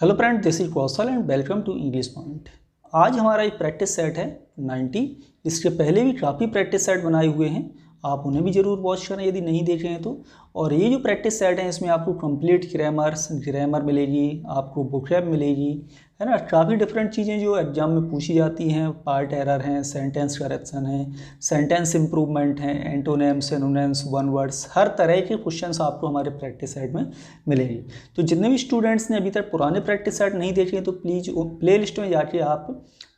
Hello friend, this is Kaushal and welcome to English Point. आज हमारा एक प्रैक्टिस सेट है 90। इसके पहले भी काफ़ी प्रैक्टिस सेट बनाए हुए हैं, आप उन्हें भी ज़रूर वॉच करें यदि नहीं देखे हैं तो। और ये जो प्रैक्टिस सेट है इसमें आपको कंप्लीट ग्रामर मिलेगी, आपको वोकैब मिलेगी, है ना। काफ़ी डिफरेंट चीज़ें जो एग्जाम में पूछी जाती हैं, पार्ट एरर हैं, सेंटेंस करेक्शन है, सेंटेंस इम्प्रूवमेंट है, एंटोनिम्स, सिनोनिम्स, वन वर्ड्स, हर तरह के क्वेश्चंस आपको हमारे प्रैक्टिस सेट में मिलेंगे। तो जितने भी स्टूडेंट्स ने अभी तक पुराने प्रैक्टिस सेट नहीं देखे हैं तो प्लीज़ प्ले लिस्ट में जाके आप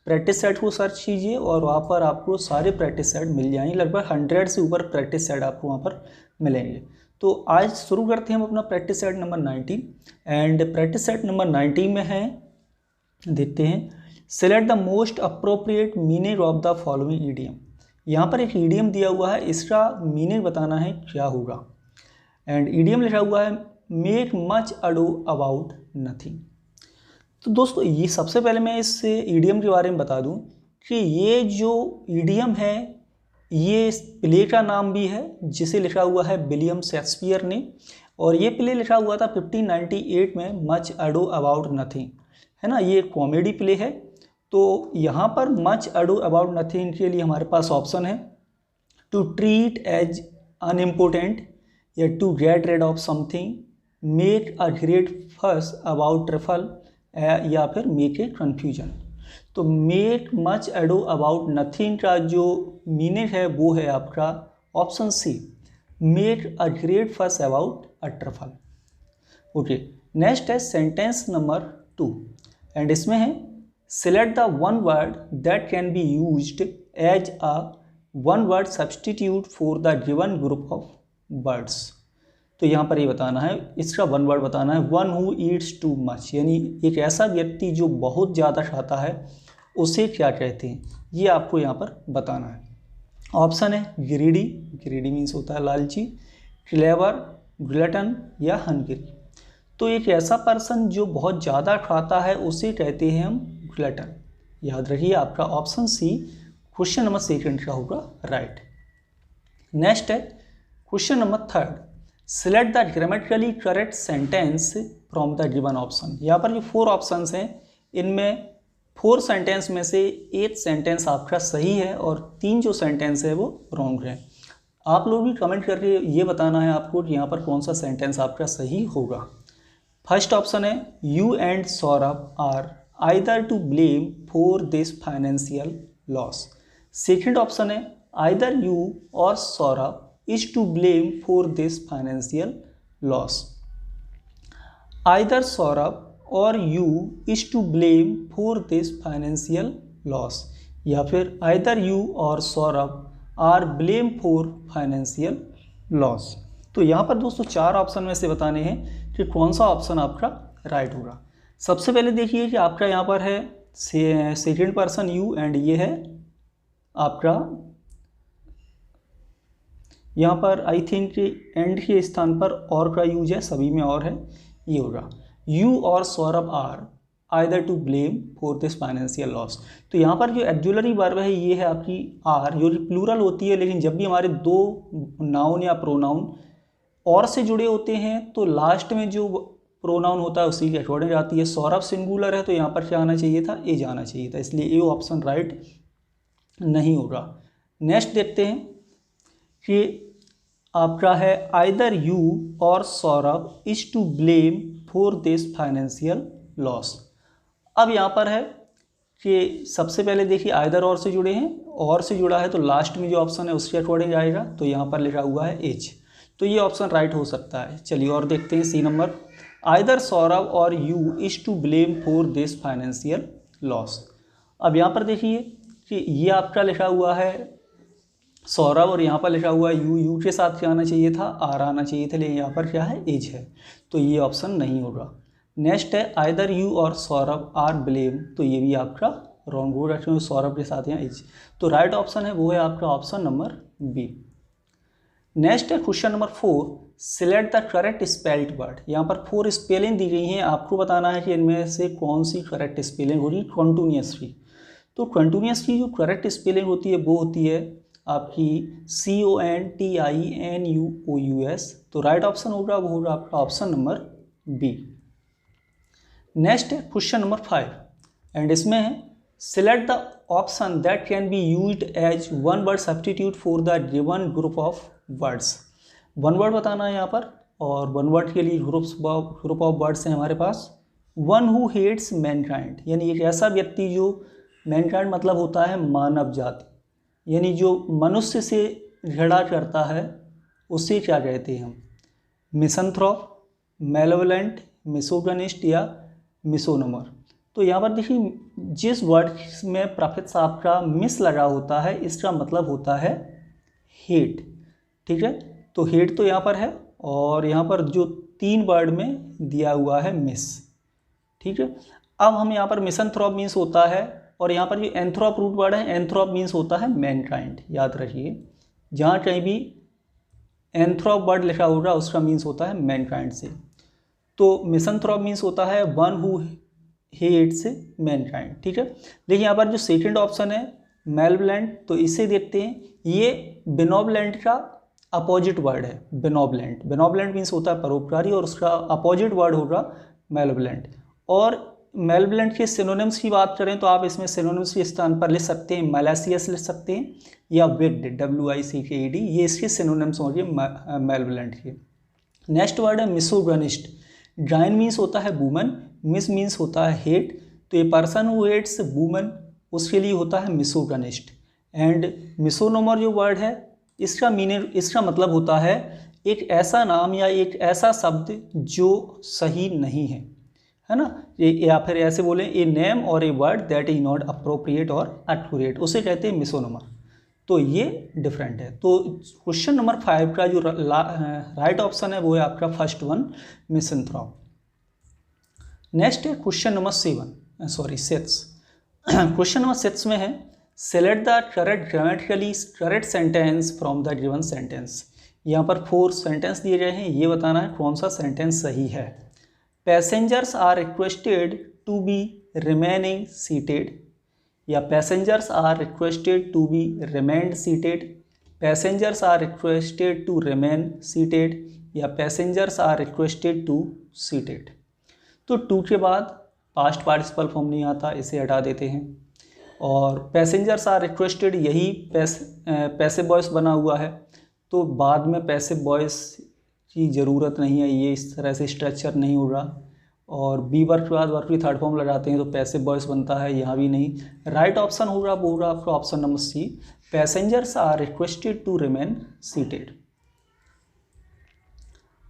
प्रैक्टिस सेट को सर्च कीजिए और वहाँ पर आपको सारे प्रैक्टिस सेट मिल जाएंगे। लगभग 100 से ऊपर प्रैक्टिस सेट आपको वहाँ पर मिलेंगे। तो आज शुरू करते हैं हम अपना practice set number 19 and practice set number 19 में है, देखते हैं, select the most appropriate meaning of the following idiom. यहाँ पर एक ईडियम दिया हुआ है, इसका मीनिंग बताना है क्या होगा। एंड ईडियम लिखा हुआ है make much ado about nothing. तो दोस्तों ये सबसे पहले मैं इस ईडियम के बारे में बता दूं कि ये जो ईडियम है ये प्ले का नाम भी है जिसे लिखा हुआ है विलियम शेक्सपियर ने, और ये प्ले लिखा हुआ था 1598 में, मच अडो अबाउट नथिंग, है ना। ये कॉमेडी प्ले है। तो यहाँ पर मच अडो अबाउट नथिंग के लिए हमारे पास ऑप्शन है टू ट्रीट एज अनइम्पोर्टेंट, या to get rid of something, make a great fuss about trifle, या फिर मेक ए कन्फ्यूजन। तो make much ado about nothing का जो मीनिंग है वो है आपका option C, make a great fuss about a trifle. Okay, next है सेंटेंस नंबर 2 एंड इसमें है select the one word that can be used as a one word substitute for the given group of words. तो यहाँ पर ये बताना है, इसका वन वर्ड बताना है, one who Yeats too much, यानी एक ऐसा व्यक्ति जो बहुत ज़्यादा खाता है उसे क्या कहते हैं, ये आपको यहाँ पर बताना है। ऑप्शन है ग्रीडी, ग्रीडी मीन्स होता है लालची, क्लेवर, ग्लटन या हंग्री। तो एक ऐसा पर्सन जो बहुत ज़्यादा खाता है उसे कहते हैं हम ग्लटन। याद रखिए आपका ऑप्शन सी क्वेश्चन नंबर 2 का होगा राइट। नेक्स्ट है question number 3, select the grammatically correct sentence from the given option. यहाँ पर जो 4 ऑप्शंस हैं इनमें 4 सेंटेंस में से 8 सेंटेंस आपका सही है और 3 जो सेंटेंस है वो रॉन्ग है। आप लोग भी कमेंट करके ये बताना है आपको कि यहाँ पर कौन सा सेंटेंस आपका सही होगा। फर्स्ट ऑप्शन है you and Saurabh are either to blame for this financial loss. Second option है either you or Saurabh is to blame for this financial loss. Either Saurabh or you is to blame for this financial loss. या फिर either you और Saurabh are blame for financial loss. तो यहाँ पर दोस्तों 4 option में से बताने हैं कि कौन सा ऑप्शन आपका राइट होगा। सबसे पहले देखिए कि आपका यहाँ पर है सेकेंड पर्सन यू एंड ये है आपका, यहाँ पर आई थिंक एंड के स्थान पर और का यूज है, सभी में और है, ये होगा you or Saurabh are either to blame for this financial loss. तो यहाँ पर जो एक्जुलरी वर्ब है ये है आपकी आर, जो प्लूरल होती है, लेकिन जब भी हमारे 2 नाउन या प्रोनाउन और से जुड़े होते हैं तो लास्ट में जो प्रोनाउन होता है उसी के अकॉर्डिंग आती है। सौरभ सिंगुलर है तो यहाँ पर क्या आना चाहिए था, ए जाना चाहिए था, इसलिए ए ऑप्शन राइट नहीं होगा। नेक्स्ट देखते हैं कि आपका है either you or Saurabh is to blame for this financial loss. अब यहाँ पर है कि सबसे पहले देखिए आइदर और से जुड़े हैं, और से जुड़ा है तो लास्ट में जो ऑप्शन है उसके अकॉर्डिंग आएगा, तो यहाँ पर लिखा हुआ है एच, तो ये ऑप्शन राइट हो सकता है। चलिए और देखते हैं सी number, either Saurabh or you is to blame for this financial loss. अब यहाँ पर देखिए कि ये आपका लिखा हुआ है सौरभ और यहाँ पर लिखा हुआ है यू, यू के साथ क्या आना चाहिए था, आर आना चाहिए था, लेकिन यहाँ पर क्या है एज है, तो ये ऑप्शन नहीं होगा। नेक्स्ट है either you or Saurabh are blame, तो ये भी आपका रॉन्ग होगा क्योंकि सौरभ के साथ यहाँ एज, तो राइट ऑप्शन है वो है आपका ऑप्शन नंबर बी। नेक्स्ट है question number 4, select the correct spelled word. यहाँ पर 4 स्पेलिंग दी गई हैं, आपको बताना है कि इनमें से कौन सी करेक्ट स्पेलिंग होगी कॉन्टिन्यूअसली। तो कॉन्टिन्यूअसली जो करेक्ट स्पेलिंग होती है वो होती है आपकी CONTINUOUS, तो राइट ऑप्शन होगा वो होगा आपका ऑप्शन नंबर बी। नेक्स्ट है क्वेश्चन नंबर 5 एंड इसमें है select the option that can be used as one word substitute for the given group of words. One word बताना है यहाँ पर, और वन वर्ड के लिए ग्रुप ऑफ वर्ड्स हैं हमारे पास। वन हु हेट्स मैनकाइंड, यानी एक ऐसा व्यक्ति जो, मैनकाइंड मतलब होता है मानव जाति, यानी जो मनुष्य से झगड़ा करता है उसे क्या कहते हैं हम? मिसंथ्रोप, मेलेवोलेंट, मिसोगनिस्ट या मिसोनोमर। तो यहाँ पर देखिए जिस वर्ड में प्रीफिक्स आपका मिस लगा होता है इसका मतलब होता है हेट। ठीक है, तो हेट तो यहाँ पर है, और यहाँ पर जो 3 वर्ड में दिया हुआ है मिस। ठीक है, अब हम यहाँ पर मिसंथ्रोप मीन्स होता है, और यहाँ पर जो एंथ्रोप रूट वर्ड है, एंथ्रोप मीन्स होता है मैनकाइंड। याद रखिए, जहाँ कहीं भी एंथ्रोप वर्ड लिखा होगा उसका मीन्स होता है मैनकाइंड से। तो मिसंथ्रोप मीन्स होता है वन हु हेट्स मैनकाइंड। ठीक है, देखिए यहाँ पर जो सेकंड ऑप्शन है मेलेवोलेंट, तो इसे देखते हैं, ये बेनोवलेंट का अपोजिट वर्ड है। बेनोवलेंट, बेनोवलेंट मीन्स होता है परोपकारी, और उसका अपोजिट वर्ड होगा मेलेवोलेंट। और मेलेवोलेंट के सिनोनिम्स की बात करें तो आप इसमें सिनोनिम्स के स्थान पर लिख सकते हैं मैलासियस लिख सकते हैं, या विक्ड, WICKED, ये इसके सिनोनिम्स होंगे मेलेवोलेंट के। नेक्स्ट वर्ड है मिसोगनिस्ट। गाइन मीन्स होता है वुमन, मिस मीन्स होता है हेट, तो ये पर्सन हु हेट्स वुमन उसके लिए होता है मिसोगनिस्ट। एंड मिसोनोमर जो वर्ड है इसका मतलब होता है एक ऐसा नाम या एक ऐसा शब्द जो सही नहीं है ना, या फिर ऐसे बोलें ए नेम और a word that is not appropriate और एक्यूरेट, उसे कहते हैं मिसोनोमर। तो ये डिफरेंट है। तो क्वेश्चन नंबर 5 का जो राइट ऑप्शन है वो है आपका फर्स्ट वन, मिसंथ्रोप। नेक्स्ट है क्वेश्चन नंबर 6। क्वेश्चन नंबर 6 में है select the correct grammatically correct sentence from the given sentence. यहाँ पर 4 सेंटेंस दिए गए हैं, ये बताना है कौन सा सेंटेंस सही है। Passengers are requested to be remaining seated, या passengers are requested to be remained seated, passengers are requested to remain seated, या passengers are requested to seated. तो टू के बाद पास्ट पार्टिसिपल फॉर्म नहीं आता, इसे हटा देते हैं। और पैसेंजर्स आर रिक्वेस्टेड, यही पैसिव वॉइस बना हुआ है, तो बाद में पैसिव वॉइस की ज़रूरत नहीं है, ये इस तरह से स्ट्रक्चर नहीं होगा। और बी वर्ब के बाद वर्ब की थर्ड फॉर्म लगाते हैं तो पैसिव वॉइस बनता है, यहाँ भी नहीं। राइट ऑप्शन होगा वो होगा आपका option number C, passengers are requested to remain seated.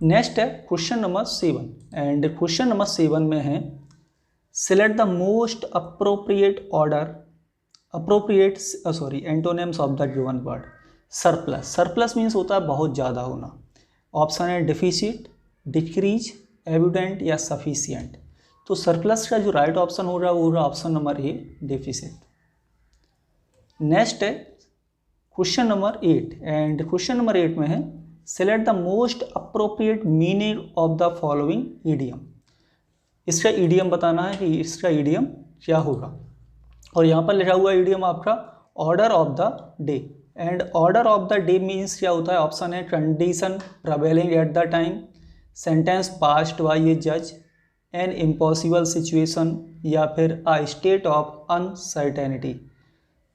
Next है question number 7 and question number 7 में है select the most appropriate antonyms of the given word. Surplus, surplus means होता है बहुत ज़्यादा होना। ऑप्शन है डिफिसिट, डिक्रीज, एविडेंट या सफिशिएंट। तो सरप्लस का जो राइट ऑप्शन होगा वो होगा option number A, deficit. Next है question number 8 and question number 8 में है select the most appropriate meaning of the following idiom. इसका ईडियम बताना है कि इसका ईडियम क्या होगा। और यहाँ पर लिखा हुआ ईडियम आपका order of the day, and order of the day means क्या होता है। ऑप्शन है condition prevailing at the time, sentence passed by a जज, एन इम्पॉसिबल सिचुएशन, या फिर अ स्टेट ऑफ अनसर्टेनिटी।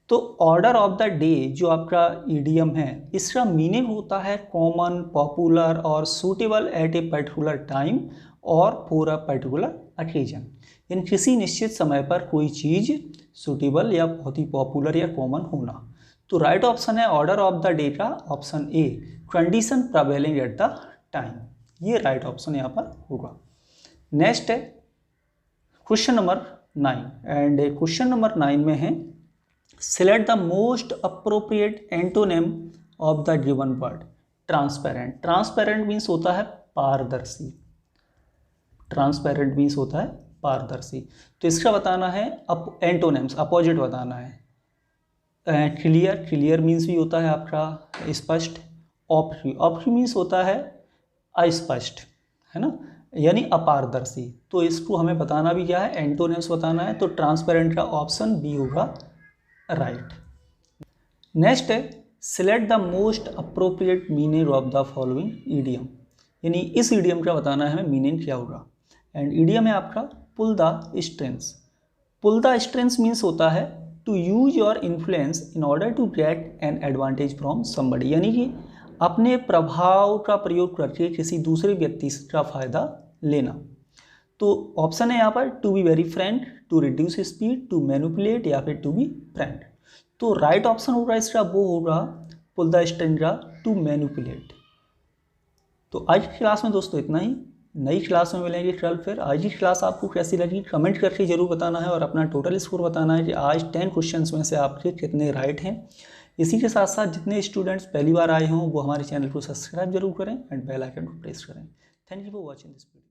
तो ऑर्डर ऑफ द डे जो आपका ईडियम है इसका मीनिंग होता है कॉमन, पॉपुलर और suitable at a particular time और फॉर अ पर्टिकुलर ओकेजन। यानी किसी निश्चित समय पर कोई चीज़ सूटेबल या बहुत ही पॉपुलर या कॉमन होना। तो राइट ऑप्शन है ऑर्डर ऑफ द डे का option A, condition prevailing at the time, ये राइट ऑप्शन यहाँ पर होगा। नेक्स्ट है question number 9 and question number 9 में है select the most appropriate antonym of the given word. Transparent, transparent means होता है पारदर्शी, ट्रांसपेरेंट मीन्स होता है पारदर्शी। तो इसका बताना है एंटोनिम्स, अपोजिट बताना है। क्लियर, क्लियर मीन्स भी होता है आपका स्पष्ट। ऑप्री, ऑप्री मीन्स होता है अस्पष्ट, है ना, यानी अपारदर्शी। तो इसको हमें बताना भी क्या है, एंटोनिम्स बताना है। तो ट्रांसपेरेंट का ऑप्शन बी होगा राइट। नेक्स्ट है select the most appropriate meaning of the following idiom, यानी इस ईडियम का बताना है हमें मीनिंग क्या होगा। एंड ईडियम है आपका pull the strings. Pull the strings means होता है to use your influence in order to get an advantage from somebody, यानी कि अपने प्रभाव का प्रयोग करके किसी दूसरे व्यक्ति का फ़ायदा लेना। तो ऑप्शन है यहाँ पर to be very friend, to reduce speed, to manipulate या फिर टू बी फ्रेंड। तो राइट ऑप्शन होगा इसका वो होगा पुल द स्ट्रिंग का टू मैनिपुलेट। तो आज की क्लास में दोस्तों इतना ही, नई क्लास में मिलेंगे कल फिर। आज की क्लास आपको कैसी लगी कमेंट करके जरूर बताना है और अपना टोटल स्कोर बताना है कि आज 10 क्वेश्चंस में से आपके कितने राइट हैं। इसी के साथ साथ जितने स्टूडेंट्स पहली बार आए हों वो हमारे चैनल को सब्सक्राइब जरूर करें एंड बेल आइकन को प्रेस करें। Thank you for watching this video.